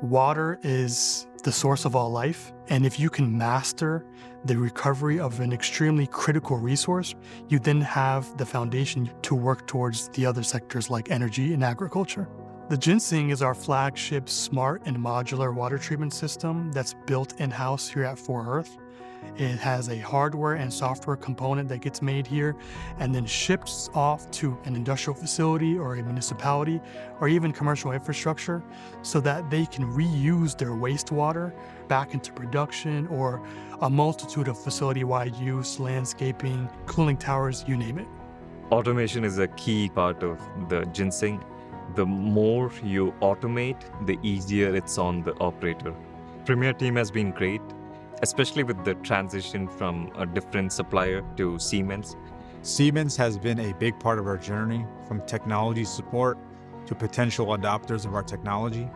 Water is the source of all life, and if you can master the recovery of an extremely critical resource, you then have the foundation to work towards the other sectors like energy and agriculture. The ginseng is our flagship smart and modular water treatment system that's built in-house here at 4Earth. It has a hardware and software component that gets made here and then ships off to an industrial facility or a municipality or even commercial infrastructure so that they can reuse their wastewater back into production or a multitude of facility-wide use, landscaping, cooling towers, you name it. Automation is a key part of the ginseng. The more you automate, the easier it's on the operator. Premier team has been great, especially with the transition from a different supplier to Siemens. Siemens has been a big part of our journey, from technology support to potential adopters of our technology.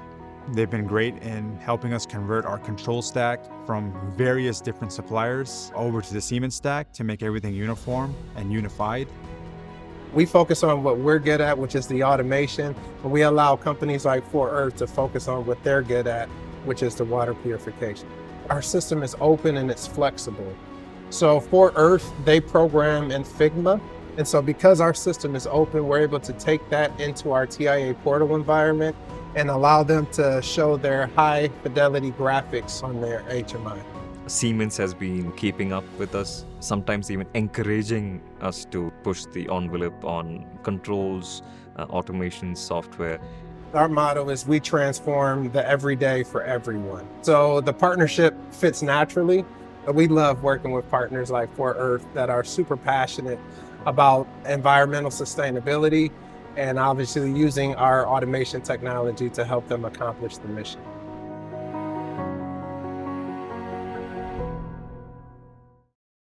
They've been great in helping us convert our control stack from various different suppliers over to the Siemens stack to make everything uniform and unified. We focus on what we're good at, which is the automation, and we allow companies like 4Earth to focus on what they're good at, which is the water purification. Our system is open and it's flexible. So 4Earth, they program in Figma. And so because our system is open, we're able to take that into our TIA portal environment and allow them to show their high fidelity graphics on their HMI. Siemens has been keeping up with us, sometimes even encouraging us to push the envelope on controls, automation, software. Our motto is we transform the everyday for everyone. So the partnership fits naturally. We love working with partners like 4Earth that are super passionate about environmental sustainability and obviously using our automation technology to help them accomplish the mission.